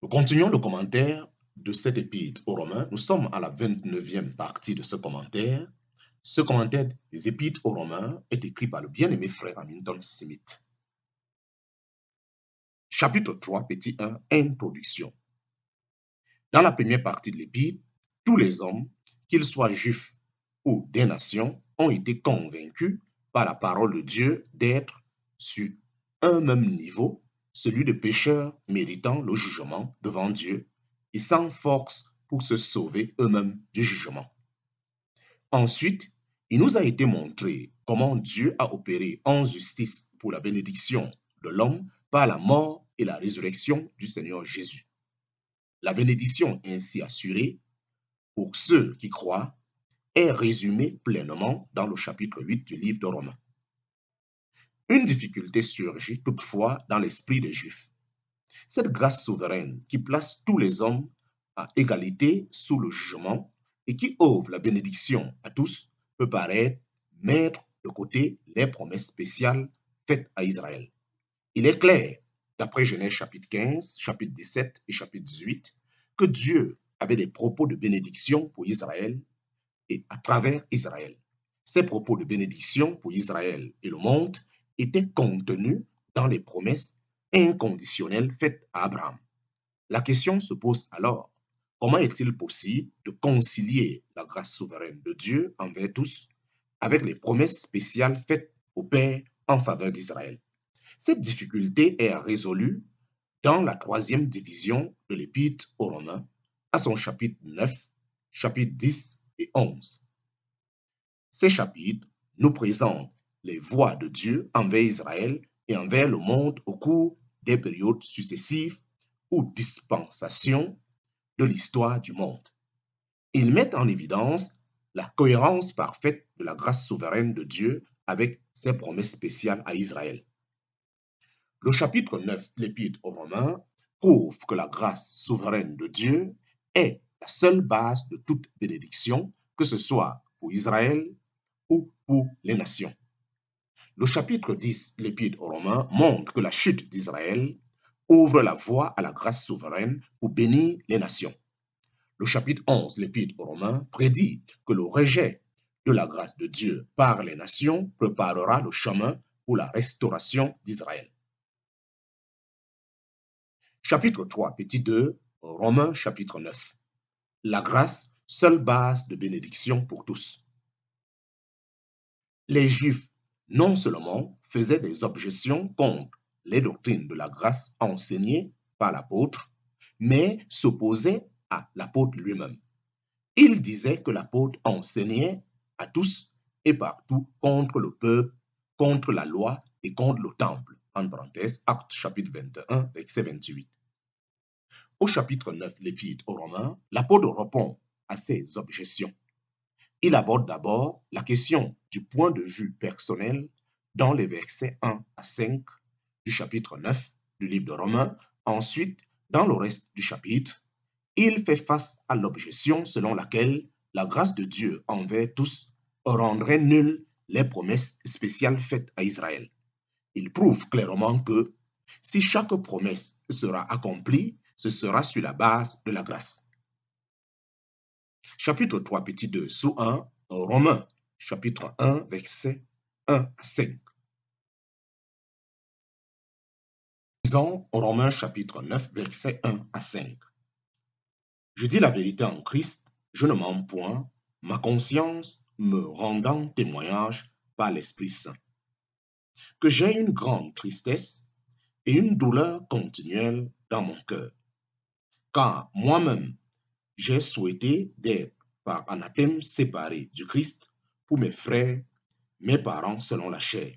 Nous continuons le commentaire de cet épître aux Romains. Nous sommes à la 29e partie de ce commentaire. Ce commentaire des épîtres aux Romains est écrit par le bien-aimé frère Hamilton Smith. Chapitre 3, petit 1, Introduction. Dans la première partie de l'épître, tous les hommes, qu'ils soient juifs ou des nations, ont été convaincus par la parole de Dieu d'être sur un même niveau, celui de pécheurs méritant le jugement devant Dieu et sans force pour se sauver eux-mêmes du jugement. Ensuite, il nous a été montré comment Dieu a opéré en justice pour la bénédiction de l'homme par la mort et la résurrection du Seigneur Jésus. La bénédiction ainsi assurée pour ceux qui croient est résumée pleinement dans le chapitre 8 du livre de Romains. Une difficulté surgit toutefois dans l'esprit des Juifs. Cette grâce souveraine qui place tous les hommes à égalité sous le jugement et qui ouvre la bénédiction à tous peut paraître mettre de côté les promesses spéciales faites à Israël. Il est clair, d'après Genèse chapitre 15, chapitre 17 et chapitre 18, que Dieu avait des propos de bénédiction pour Israël et à travers Israël. Ces propos de bénédiction pour Israël et le monde étaient contenus dans les promesses inconditionnelles faites à Abraham. La question se pose alors, comment est-il possible de concilier la grâce souveraine de Dieu envers tous avec les promesses spéciales faites au Père en faveur d'Israël? Cette difficulté est résolue dans la troisième division de l'Épître aux Romains, à son chapitre 9, chapitre 10 et 11. Ces chapitres nous présentent les voies de Dieu envers Israël et envers le monde au cours des périodes successives ou dispensations de l'histoire du monde. Ils mettent en évidence la cohérence parfaite de la grâce souveraine de Dieu avec ses promesses spéciales à Israël. Le chapitre 9 de l'Épître aux Romains prouve que la grâce souveraine de Dieu est la seule base de toute bénédiction, que ce soit pour Israël ou pour les nations. Le chapitre 10 de l'Épître aux Romains montre que la chute d'Israël ouvre la voie à la grâce souveraine pour bénir les nations. Le chapitre 11 de l'Épître aux Romains prédit que le rejet de la grâce de Dieu par les nations préparera le chemin pour la restauration d'Israël. Chapitre 3, petit 2, Romains chapitre 9. La grâce, seule base de bénédiction pour tous. Les Juifs, non seulement faisaient des objections contre les doctrines de la grâce enseignées par l'apôtre, mais s'opposaient à l'apôtre lui-même. Ils disaient que l'apôtre enseignait à tous et partout contre le peuple, contre la loi et contre le temple. En parenthèse, Actes chapitre 21, verset 28. Au chapitre 9 de l'Épître aux Romains, l'apôtre répond à ces objections. Il aborde d'abord la question du point de vue personnel dans les versets 1 à 5 du chapitre 9 du livre de Romains. Ensuite, dans le reste du chapitre, il fait face à l'objection selon laquelle la grâce de Dieu envers tous rendrait nulles les promesses spéciales faites à Israël. Il prouve clairement que si chaque promesse sera accomplie, ce sera sur la base de la grâce. Chapitre 3, petit 2, sous 1, Romains, chapitre 1, versets 1 à 5. Lisons Romains, chapitre 9, versets 1 à 5. Je dis la vérité en Christ, je ne mens point, ma conscience me rendant témoignage par l'Esprit Saint, que j'ai une grande tristesse et une douleur continuelle dans mon cœur, car moi-même, j'ai souhaité d'être par anathème séparé du Christ pour mes frères, mes parents selon la chair,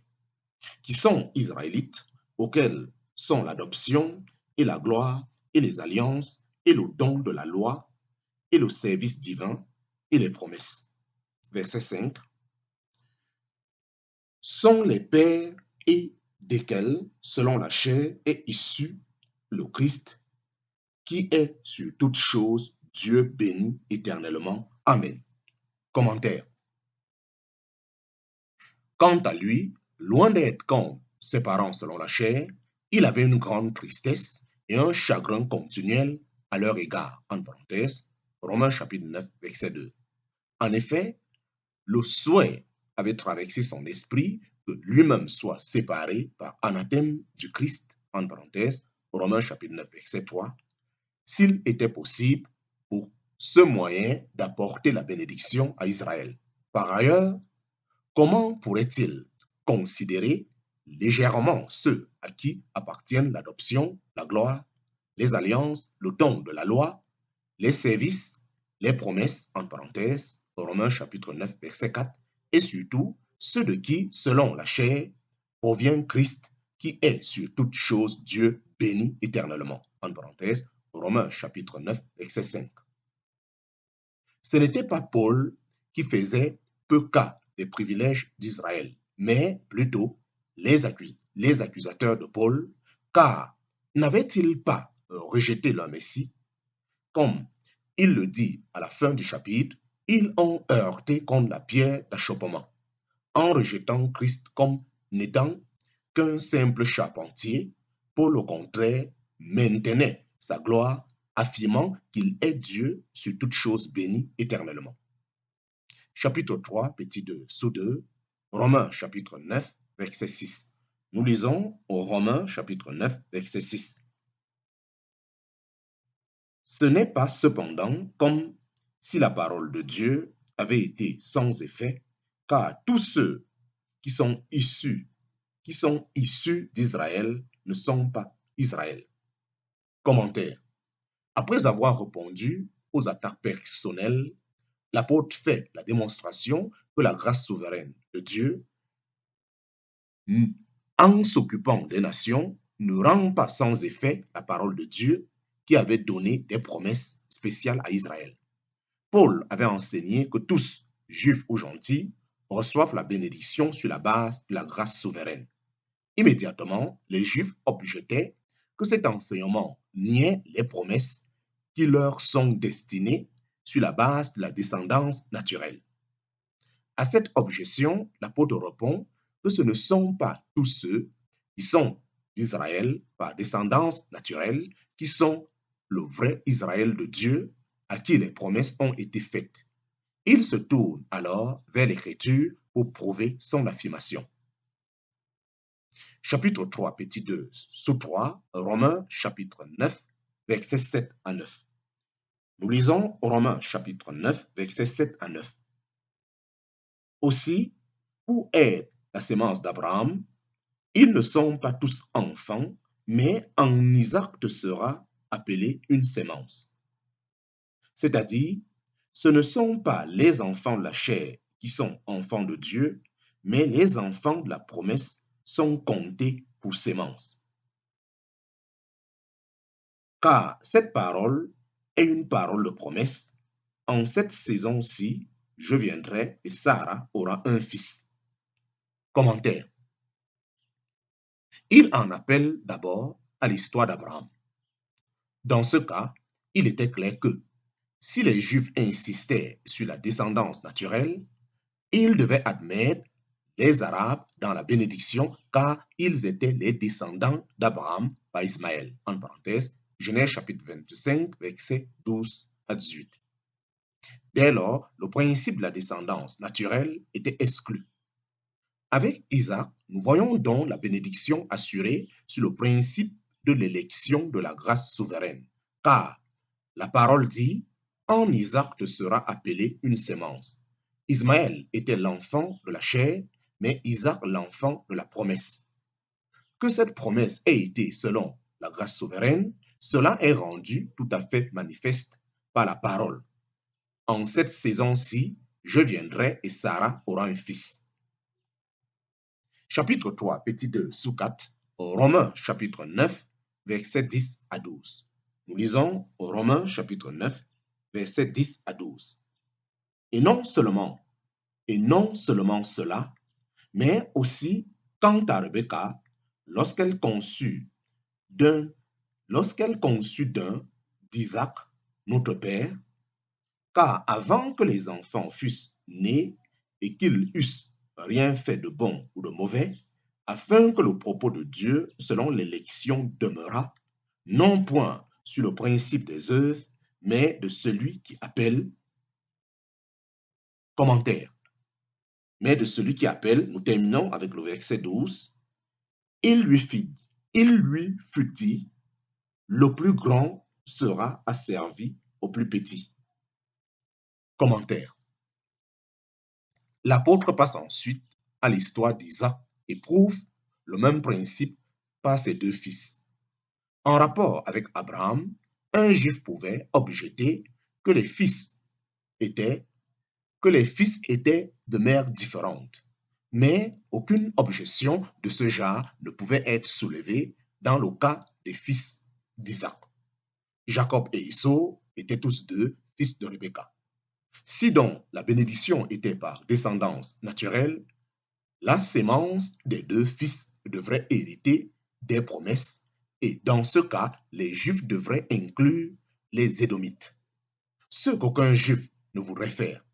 qui sont israélites, auxquels sont l'adoption et la gloire et les alliances et le don de la loi et le service divin et les promesses. Verset 5. Sont les pères et desquels, selon la chair, est issu le Christ, qui est sur toutes choses Dieu béni éternellement. Amen. Commentaire. Quant à lui, loin d'être comme ses parents selon la chair, il avait une grande tristesse et un chagrin continuel à leur égard. En parenthèse, Romains chapitre 9, verset 2. En effet, le souhait avait traversé son esprit que lui-même soit séparé par anathème du Christ, en parenthèse, Romains chapitre 9, verset 3, s'il était possible pour ce moyen d'apporter la bénédiction à Israël. Par ailleurs, comment pourrait-il considérer légèrement ceux à qui appartiennent l'adoption, la gloire, les alliances, le don de la loi, les services, les promesses, en parenthèse, Romains chapitre 9, verset 4, et surtout ceux de qui, selon la chair, provient Christ, qui est sur toute chose Dieu béni éternellement, en parenthèse, Romains chapitre 9, verset 5. Ce n'était pas Paul qui faisait peu cas des privilèges d'Israël, mais plutôt les accusateurs de Paul, car n'avaient-ils pas rejeté leur Messie? Comme il le dit à la fin du chapitre, ils ont heurté contre la pierre d'achoppement, en rejetant Christ comme n'étant qu'un simple charpentier. Paul, au contraire, maintenait sa gloire, affirmant qu'il est Dieu sur toute chose bénie éternellement. Chapitre 3, petit 2, sous 2, Romains chapitre 9, verset 6. Nous lisons au Romains chapitre 9, verset 6. Ce n'est pas cependant comme si la parole de Dieu avait été sans effet, car tous ceux qui sont issus d'Israël ne sont pas Israël. Commentaire. Après avoir répondu aux attaques personnelles, l'apôtre fait la démonstration que la grâce souveraine de Dieu, en s'occupant des nations, ne rend pas sans effet la parole de Dieu qui avait donné des promesses spéciales à Israël. Paul avait enseigné que tous, juifs ou gentils, reçoivent la bénédiction sur la base de la grâce souveraine. Immédiatement, les Juifs objetaient que cet enseignement niait les promesses qui leur sont destinées sur la base de la descendance naturelle. À cette objection, l'apôtre répond que ce ne sont pas tous ceux qui sont d'Israël par descendance naturelle qui sont le vrai Israël de Dieu à qui les promesses ont été faites. Il se tourne alors vers l'Écriture pour prouver son affirmation. Chapitre 3, petit 2, sous 3, Romains chapitre 9, versets 7 à 9. Nous lisons Romains chapitre 9, versets 7 à 9. Aussi, pour être la sémence d'Abraham, ils ne sont pas tous enfants, mais en Isaac te sera appelé une sémence. C'est-à-dire, ce ne sont pas les enfants de la chair qui sont enfants de Dieu, mais les enfants de la promesse sont comptés pour sémence. Car cette parole est une parole de promesse. En cette saison-ci, je viendrai et Sarah aura un fils. Commentaire. Il en appelle d'abord à l'histoire d'Abraham. Dans ce cas, il était clair que si les Juifs insistaient sur la descendance naturelle, ils devaient admettre les Arabes dans la bénédiction car ils étaient les descendants d'Abraham par Ismaël. En parenthèse, Genèse chapitre 25, versets 12 à 18. Dès lors, le principe de la descendance naturelle était exclu. Avec Isaac, nous voyons donc la bénédiction assurée sur le principe de l'élection de la grâce souveraine, car la parole dit « En Isaac te sera appelé une sémence ». Ismaël était l'enfant de la chair, mais Isaac l'enfant de la promesse. Que cette promesse ait été selon la grâce souveraine, cela est rendu tout à fait manifeste par la parole. En cette saison-ci, je viendrai et Sarah aura un fils. Chapitre 3, petit 2, sous 4, Romains chapitre 9, versets 10 à 12. Nous lisons Romains chapitre 9, versets 10 à 12. Et non seulement cela, mais aussi quant à Rebecca, lorsqu'elle conçut d'un, d'Isaac, notre père, car avant que les enfants fussent nés et qu'ils eussent rien fait de bon ou de mauvais, afin que le propos de Dieu, selon l'élection, demeurât, non point sur le principe des œuvres, mais de celui qui appelle, commentaire, mais de celui qui appelle, nous terminons avec le verset 12, il lui fut dit, le plus grand sera asservi au plus petit. Commentaire. L'apôtre passe ensuite à l'histoire d'Isaac et prouve le même principe par ses deux fils. En rapport avec Abraham, un juif pouvait objecter que les fils étaient de mères différentes, mais aucune objection de ce genre ne pouvait être soulevée dans le cas des fils d'Isaac. Jacob et Esau étaient tous deux fils de Rebecca. Si donc la bénédiction était par descendance naturelle, la sémence des deux fils devrait hériter des promesses et dans ce cas, les Juifs devraient inclure les Édomites, ce qu'aucun Juif ne voudrait faire.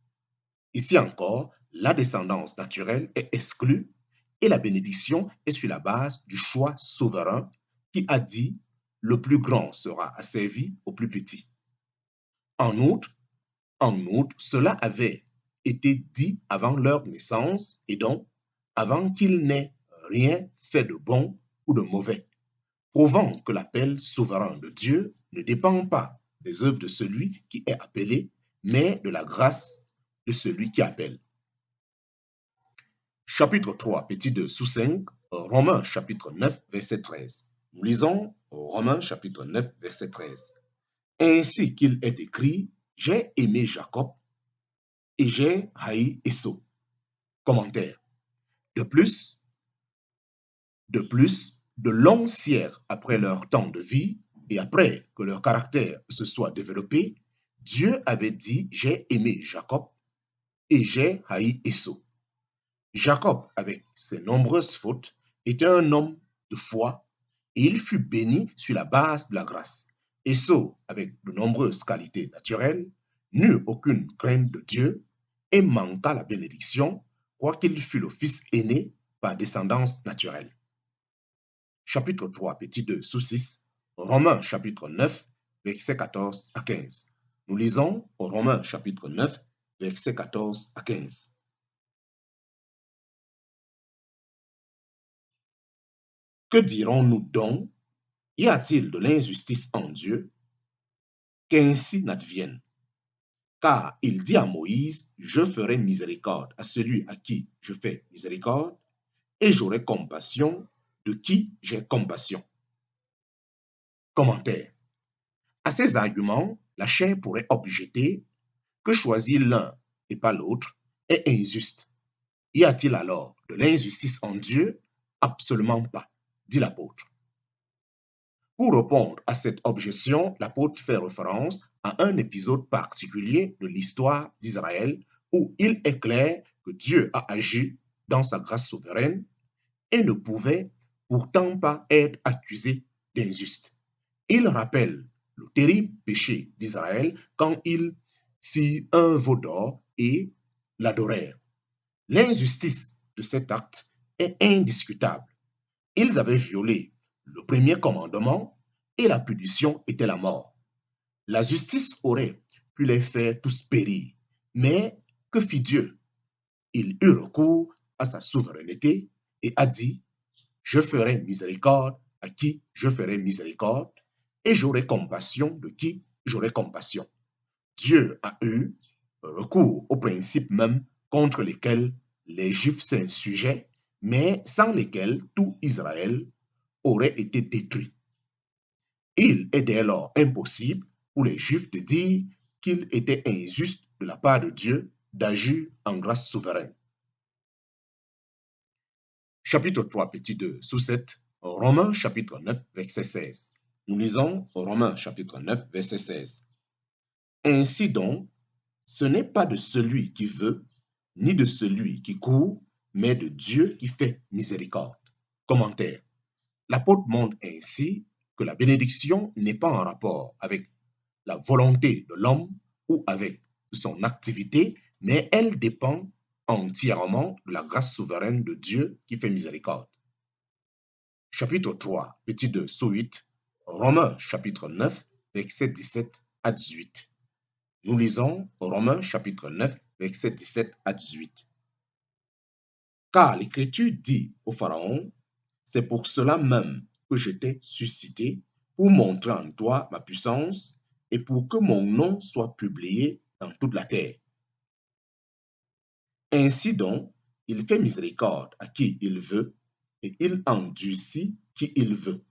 Ici encore, la descendance naturelle est exclue et la bénédiction est sur la base du choix souverain qui a dit « le plus grand sera asservi au plus petit ». En outre, cela avait été dit avant leur naissance et donc avant qu'ils n'aient rien fait de bon ou de mauvais, prouvant que l'appel souverain de Dieu ne dépend pas des œuvres de celui qui est appelé, mais de la grâce de celui qui appelle. Chapitre 3, petit 2 sous 5, Romains chapitre 9, verset 13. Nous lisons Romains chapitre 9, verset 13. Ainsi qu'il est écrit, j'ai aimé Jacob et j'ai haï Esau. Commentaire. De plus, de longs siècles après leur temps de vie et après que leur caractère se soit développé, Dieu avait dit, j'ai aimé Jacob et j'ai haï Esau. Jacob, avec ses nombreuses fautes, était un homme de foi et il fut béni sur la base de la grâce. Esau, avec de nombreuses qualités naturelles, n'eut aucune crainte de Dieu et manqua la bénédiction, quoiqu'il fût le fils aîné par descendance naturelle. Chapitre 3, petit 2 sous 6, Romains chapitre 9, versets 14 à 15. Nous lisons Romains chapitre 9, versets 14 à 15. Que dirons-nous donc? Y a-t-il de l'injustice en Dieu? Qu'ainsi n'advienne. Car il dit à Moïse, je ferai miséricorde à celui à qui je fais miséricorde, et j'aurai compassion de qui j'ai compassion. Commentaire. À ces arguments, la chair pourrait objecter que choisir l'un et pas l'autre est injuste. Y a-t-il alors de l'injustice en Dieu? Absolument pas, dit l'apôtre. Pour répondre à cette objection, l'apôtre fait référence à un épisode particulier de l'histoire d'Israël où il est clair que Dieu a agi dans sa grâce souveraine et ne pouvait pourtant pas être accusé d'injuste. Il rappelle le terrible péché d'Israël quand il fit un veau d'or et l'adorèrent. L'injustice de cet acte est indiscutable. Ils avaient violé le premier commandement et la punition était la mort. La justice aurait pu les faire tous périr. Mais que fit Dieu? Il eut recours à sa souveraineté et a dit, je ferai miséricorde à qui je ferai miséricorde et j'aurai compassion de qui j'aurai compassion. Dieu a eu recours aux principes même contre lesquels les Juifs s'insurgeaient, mais sans lesquels tout Israël aurait été détruit. Il est dès lors impossible pour les Juifs de dire qu'il était injuste de la part de Dieu d'agir en grâce souveraine. Chapitre 3, petit 2, sous 7, Romains chapitre 9, verset 16. Nous lisons Romains chapitre 9, verset 16. Ainsi donc, ce n'est pas de celui qui veut, ni de celui qui court, mais de Dieu qui fait miséricorde. Commentaire. L'apôtre montre ainsi que la bénédiction n'est pas en rapport avec la volonté de l'homme ou avec son activité, mais elle dépend entièrement de la grâce souveraine de Dieu qui fait miséricorde. Chapitre 3, petit 2, sous 8. Romains chapitre 9, versets 17 à 18. Nous lisons Romains chapitre 9, versets 17 à 18. Car l'Écriture dit au Pharaon, c'est pour cela même que je t'ai suscité, pour montrer en toi ma puissance et pour que mon nom soit publié dans toute la terre. Ainsi donc, il fait miséricorde à qui il veut et il endurcit qui il veut.